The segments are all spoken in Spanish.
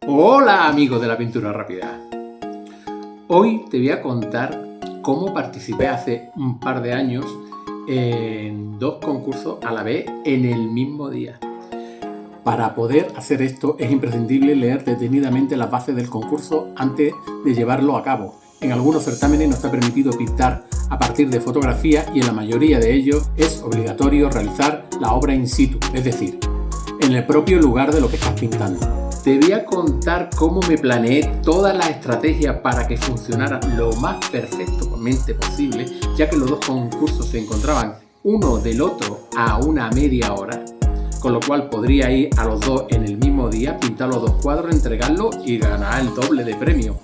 Hola amigos de la pintura rápida. Hoy te voy a contar cómo participé hace un par de años en 2 concursos a la vez en el mismo día. Para poder hacer esto es imprescindible leer detenidamente las bases del concurso antes de llevarlo a cabo. En algunos certámenes no está permitido pintar a partir de fotografías y en la mayoría de ellos es obligatorio realizar la obra in situ, es decir, en el propio lugar de lo que estás pintando. Te voy a contar cómo me planeé toda la estrategia para que funcionara lo más perfectamente posible, ya que los 2 concursos se encontraban uno del otro a una media hora, con lo cual podría ir a los 2 en el mismo día, pintar los 2 cuadros, entregarlos y ganar el doble de premio.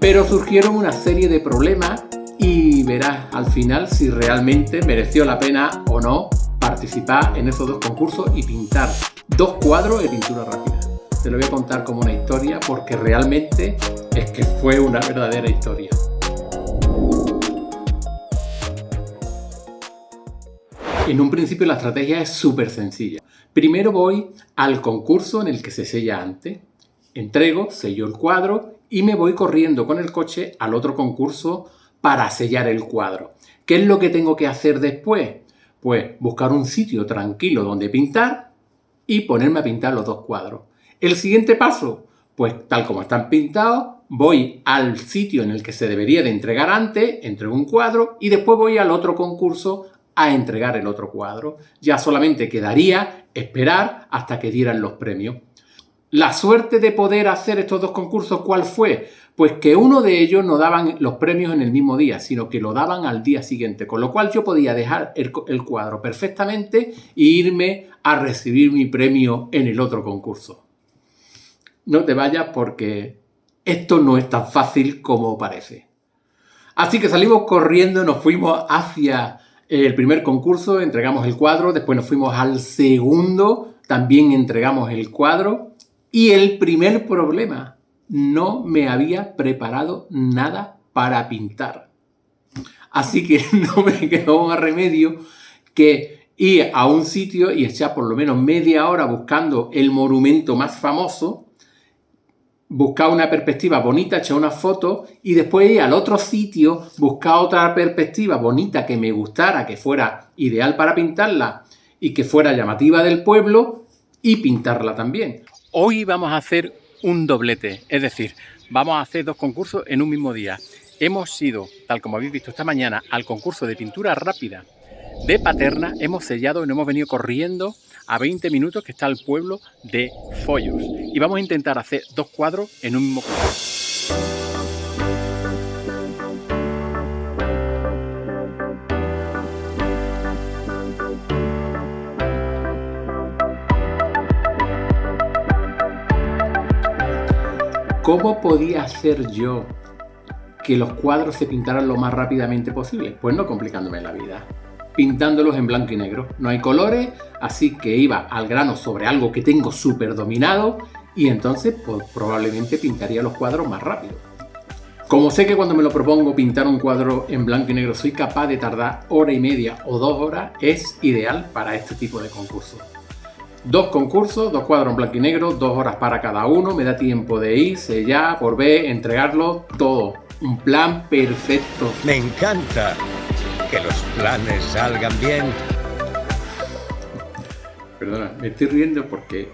Pero surgieron una serie de problemas y verás al final si realmente mereció la pena o no participar en esos 2 concursos y pintar 2 cuadros de pintura rápida. Te lo voy a contar como una historia porque realmente es que fue una verdadera historia. En un principio la estrategia es súper sencilla. Primero voy al concurso en el que se sella antes, entrego, sello el cuadro y me voy corriendo con el coche al otro concurso para sellar el cuadro. ¿Qué es lo que tengo que hacer después? Pues buscar un sitio tranquilo donde pintar y ponerme a pintar los 2 cuadros. El siguiente paso, pues tal como están pintados, voy al sitio en el que se debería de entregar antes, entrego un cuadro y después voy al otro concurso a entregar el otro cuadro. Ya solamente quedaría esperar hasta que dieran los premios. La suerte de poder hacer estos 2 concursos, ¿cuál fue? Pues que uno de ellos no daban los premios en el mismo día, sino que lo daban al día siguiente, con lo cual yo podía dejar el cuadro perfectamente e irme a recibir mi premio en el otro concurso. No te vayas porque esto no es tan fácil como parece. Así que salimos corriendo, nos fuimos hacia el primer concurso, entregamos el cuadro, después nos fuimos al segundo, también entregamos el cuadro. Y el primer problema, no me había preparado nada para pintar. Así que no me quedó más remedio que ir a un sitio y echar por lo menos media hora buscando el monumento más famoso, buscar una perspectiva bonita, echar una foto y después ir al otro sitio, buscar otra perspectiva bonita que me gustara, que fuera ideal para pintarla y que fuera llamativa del pueblo y pintarla también. Hoy vamos a hacer un doblete, es decir, vamos a hacer 2 concursos en un mismo día. Hemos ido, tal como habéis visto esta mañana, al concurso de pintura rápida de Paterna, hemos sellado y nos hemos venido corriendo a 20 minutos que está el pueblo de Follos. Y vamos a intentar hacer 2 cuadros en un mismo concurso. ¿Cómo podía hacer yo que los cuadros se pintaran lo más rápidamente posible? Pues no complicándome la vida, pintándolos en blanco y negro. No hay colores, así que iba al grano sobre algo que tengo súper dominado y entonces pues, probablemente pintaría los cuadros más rápido. Como sé que cuando me lo propongo pintar un cuadro en blanco y negro soy capaz de tardar hora y media o 2 horas, es ideal para este tipo de concursos. 2 concursos, 2 cuadros en blanco y negro, 2 horas para cada uno, me da tiempo de ir, sellar, por ver, entregarlo, todo. Un plan perfecto. Me encanta que los planes salgan bien. Perdona, me estoy riendo porque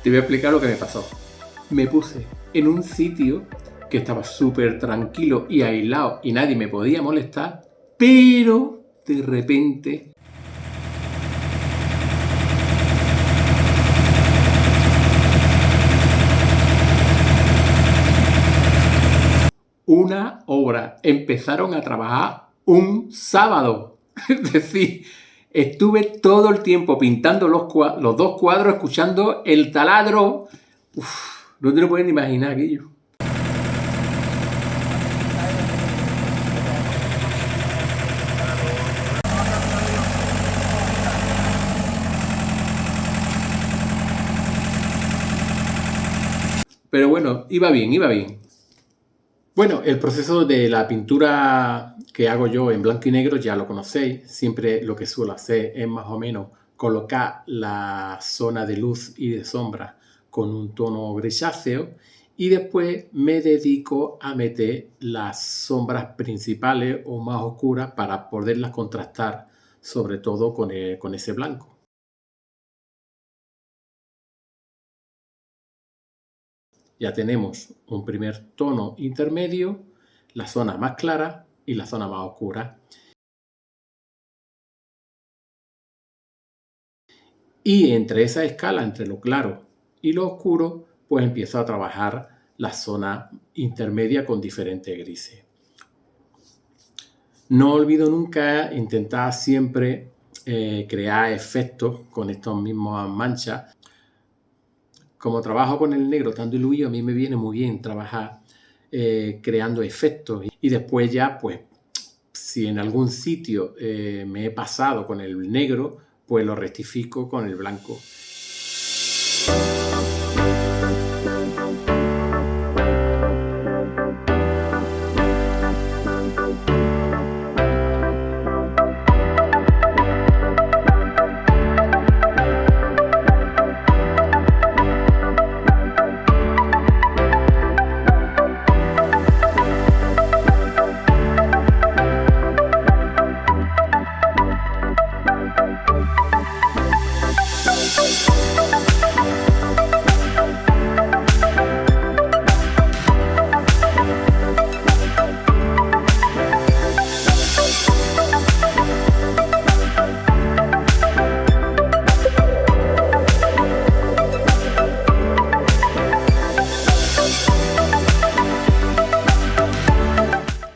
te voy a explicar lo que me pasó. Me puse en un sitio que estaba súper tranquilo y aislado y nadie me podía molestar, pero de repente una obra. Empezaron a trabajar un sábado. Es decir, estuve todo el tiempo pintando los 2 cuadros, escuchando el taladro. No te lo puedes ni imaginar aquello. Pero bueno, iba bien, iba bien. Bueno, el proceso de la pintura que hago yo en blanco y negro ya lo conocéis. Siempre lo que suelo hacer es más o menos colocar la zona de luz y de sombra con un tono grisáceo y después me dedico a meter las sombras principales o más oscuras para poderlas contrastar, sobre todo con ese blanco. Ya tenemos un primer tono intermedio, la zona más clara y la zona más oscura. Y entre esa escala, entre lo claro y lo oscuro, pues empiezo a trabajar la zona intermedia con diferentes grises. No olvido nunca intentar siempre crear efectos con estas mismas manchas. Como trabajo con el negro tan diluido, a mí me viene muy bien trabajar creando efectos. Y después ya, pues, si en algún sitio me he pasado con el negro, pues lo rectifico con el blanco.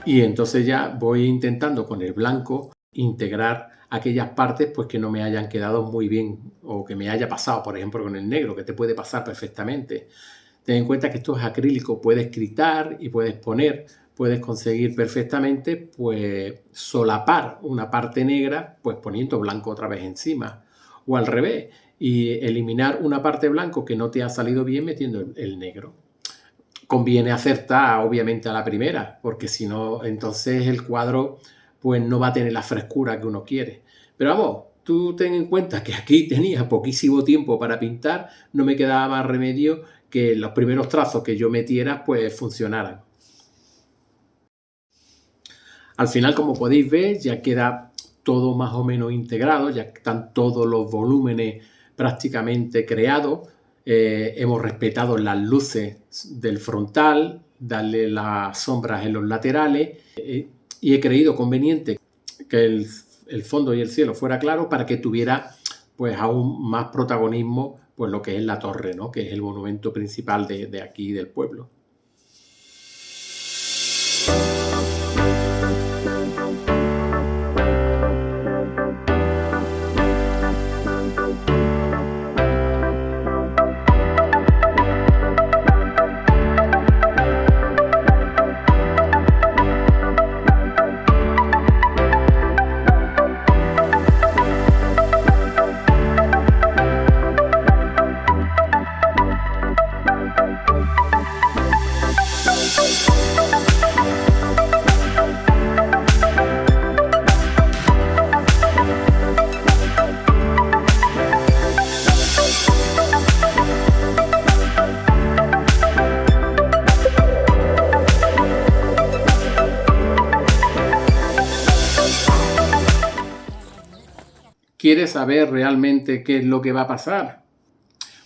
Y entonces ya voy intentando con el blanco integrar aquellas partes pues que no me hayan quedado muy bien o que me haya pasado, por ejemplo, con el negro, que te puede pasar perfectamente. Ten en cuenta que esto es acrílico, puedes gritar y puedes poner, puedes conseguir perfectamente pues solapar una parte negra pues poniendo blanco otra vez encima o al revés y eliminar una parte blanco que no te ha salido bien metiendo el negro. Conviene acertar obviamente a la primera, porque si no, entonces el cuadro pues no va a tener la frescura que uno quiere. Pero vamos, tú ten en cuenta que aquí tenía poquísimo tiempo para pintar, no me quedaba más remedio que los primeros trazos que yo metiera pues funcionaran. Al final, como podéis ver, ya queda todo más o menos integrado, ya están todos los volúmenes prácticamente creados. Hemos respetado las luces del frontal, darle las sombras en los laterales y he creído conveniente que el fondo y el cielo fuera claro para que tuviera pues aún más protagonismo pues lo que es la torre, ¿no? Que es el monumento principal de aquí del pueblo. ¿Quieres saber realmente qué es lo que va a pasar?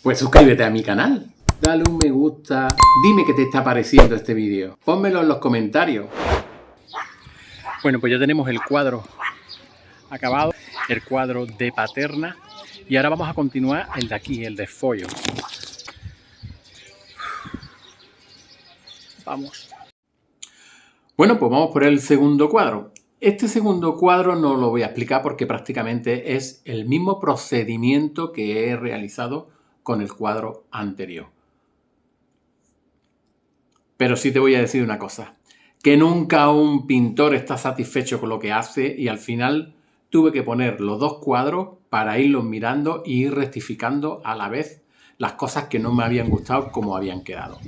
Pues suscríbete a mi canal, dale un me gusta, dime qué te está pareciendo este vídeo, pónmelo en los comentarios. Bueno, pues ya tenemos el cuadro acabado, el cuadro de Paterna, y ahora vamos a continuar el de aquí, el de Follo. Vamos. Bueno, pues vamos por el segundo cuadro. Este segundo cuadro no lo voy a explicar porque prácticamente es el mismo procedimiento que he realizado con el cuadro anterior. Pero sí te voy a decir una cosa, que nunca un pintor está satisfecho con lo que hace y al final tuve que poner los dos cuadros para irlos mirando e ir rectificando a la vez las cosas que no me habían gustado como habían quedado.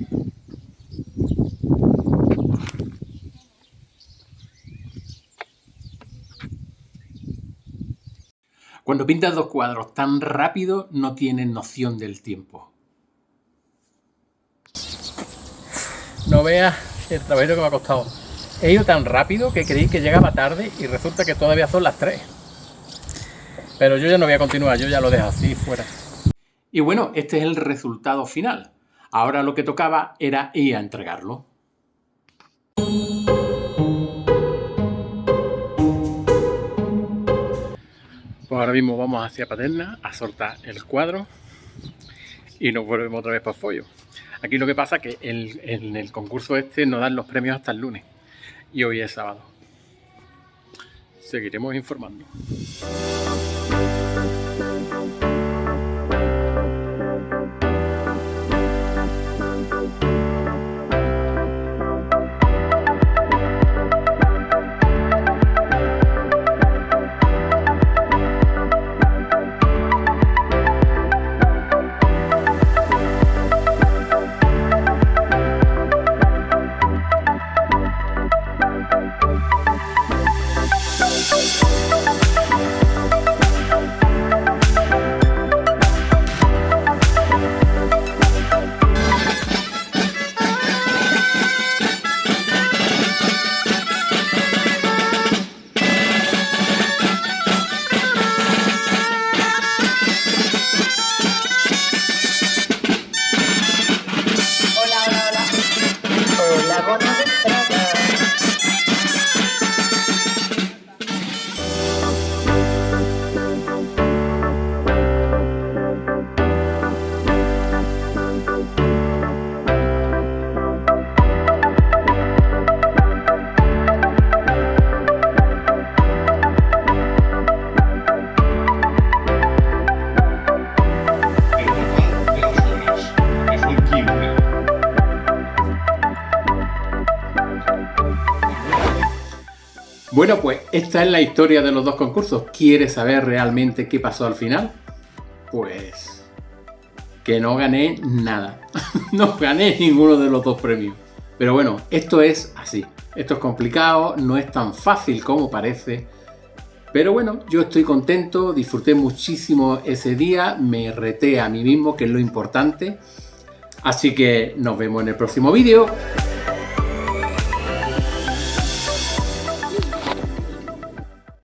Cuando pintas dos cuadros tan rápido no tienes noción del tiempo. No veas el trabajo que me ha costado. He ido tan rápido que creí que llegaba tarde y resulta que todavía son las 3. Pero yo ya no voy a continuar, yo ya lo dejo así fuera. Y bueno, este es el resultado final. Ahora lo que tocaba era ir a entregarlo. Pues ahora mismo vamos hacia Paterna a soltar el cuadro y nos volvemos otra vez para Follo. Aquí lo que pasa es que en el concurso este nos dan los premios hasta el lunes y hoy es sábado. Seguiremos informando. Bueno, pues esta es la historia de los dos concursos. ¿Quieres saber realmente qué pasó al final? Pues que no gané nada. No gané ninguno de los dos premios. Pero bueno, esto es así. Esto es complicado, no es tan fácil como parece. Pero bueno, yo estoy contento, disfruté muchísimo ese día, me reté a mí mismo, que es lo importante. Así que nos vemos en el próximo vídeo.